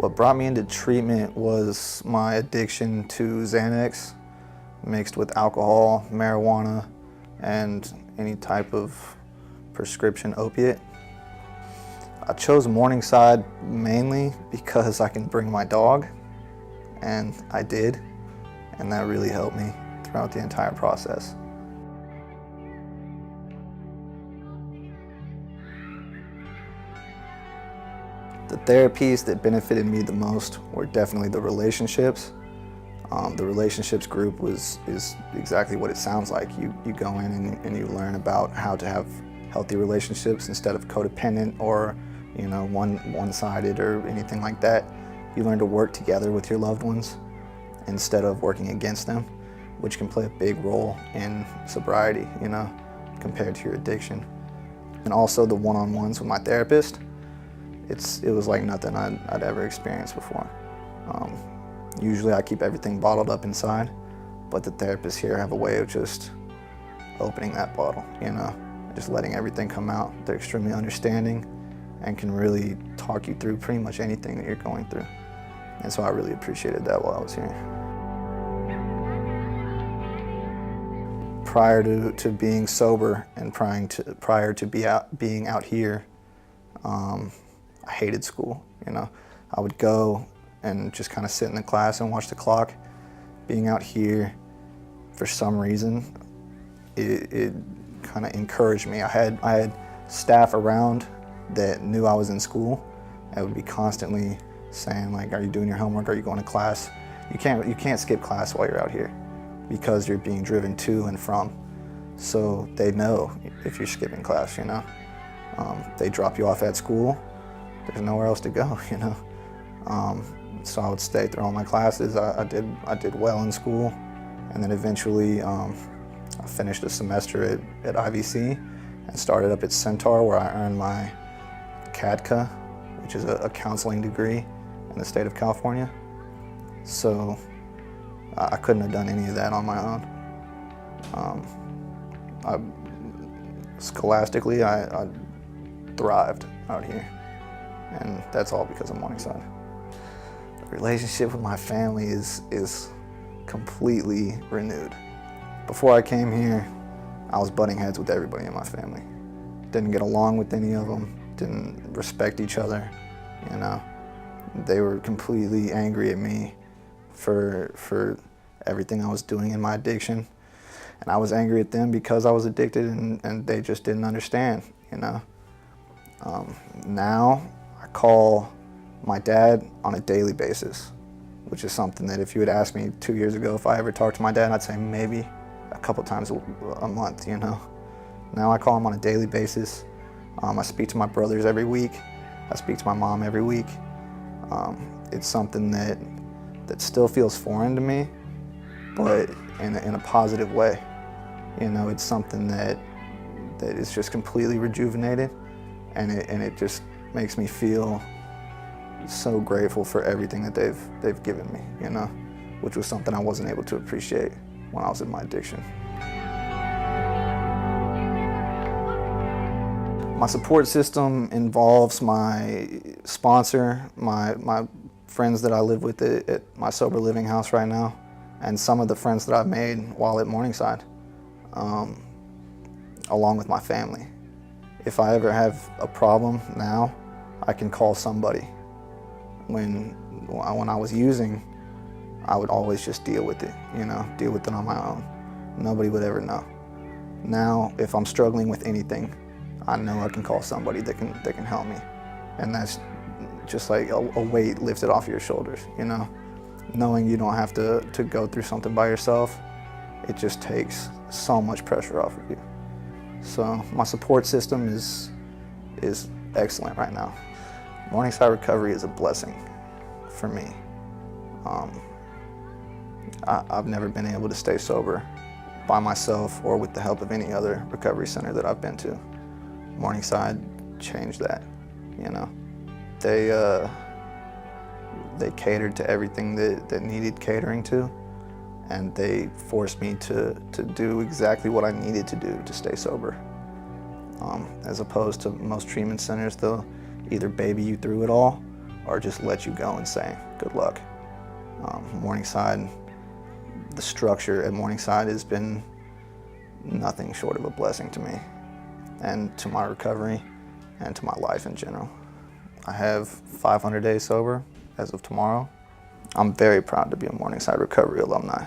What brought me into treatment was my addiction to Xanax mixed with alcohol, marijuana, and any type of prescription opiate. I chose Morningside mainly because I can bring my dog, and I did, and that really helped me throughout the entire process. The therapies that benefited me the most were definitely the relationships. The relationships group is exactly what it sounds like. You go in and you learn about how to have healthy relationships instead of codependent or one-sided or anything like that. You learn to work together with your loved ones instead of working against them, which can play a big role in sobriety, compared to your addiction. And also the one-on-ones with my therapist. It was like nothing I'd ever experienced before. Usually I keep everything bottled up inside, but the therapists here have a way of just opening that bottle, just letting everything come out. They're extremely understanding and can really talk you through pretty much anything that you're going through. And so I really appreciated that while I was here. Prior to being sober and prior to being out here, I hated school. I would go and just kind of sit in the class and watch the clock. Being out here, for some reason, it kind of encouraged me. I had staff around that knew I was in school. I would be constantly saying, like, "Are you doing your homework? Are you going to class?" You can't skip class while you're out here because you're being driven to and from. So they know if you're skipping class. They drop you off at school. There's nowhere else to go. So I would stay through all my classes. I did well in school, and then eventually I finished a semester at IVC and started up at Centaur, where I earned my CADCA, which is a counseling degree in the state of California. So I couldn't have done any of that on my own. Scholastically, I thrived out here, and that's all because of Morningside. The relationship with my family is completely renewed. Before I came here, I was butting heads with everybody in my family. Didn't get along with any of them, didn't respect each other, They were completely angry at me for everything I was doing in my addiction. And I was angry at them because I was addicted, and they just didn't understand, Now I call my dad on a daily basis, which is something that if you had asked me 2 years ago if I ever talked to my dad, I'd say maybe a couple times a month, Now I call him on a daily basis. I speak to my brothers every week. I speak to my mom every week. It's something that still feels foreign to me, but in a positive way. It's something that is just completely rejuvenated, and it just makes me feel so grateful for everything that they've given me, which was something I wasn't able to appreciate when I was in my addiction. My support system involves my sponsor, my friends that I live with at my sober living house right now, and some of the friends that I've made while at Morningside, along with my family. If I ever have a problem now, I can call somebody. When I was using, I would always just deal with it, deal with it on my own. Nobody would ever know. Now, if I'm struggling with anything, I know I can call somebody that can help me. And that's just like a weight lifted off your shoulders, Knowing you don't have to go through something by yourself, it just takes so much pressure off of you. So my support system is excellent right now. Morningside recovery is a blessing for me. I've never been able to stay sober by myself or with the help of any other recovery center that I've been to. Morningside changed that, They catered to everything that needed catering to, and they forced me to do exactly what I needed to do to stay sober. As opposed to most treatment centers, they'll either baby you through it all or just let you go and say, good luck. Morningside, the structure at Morningside has been nothing short of a blessing to me and to my recovery and to my life in general. I have 500 days sober as of tomorrow. I'm very proud to be a Morningside Recovery alumni.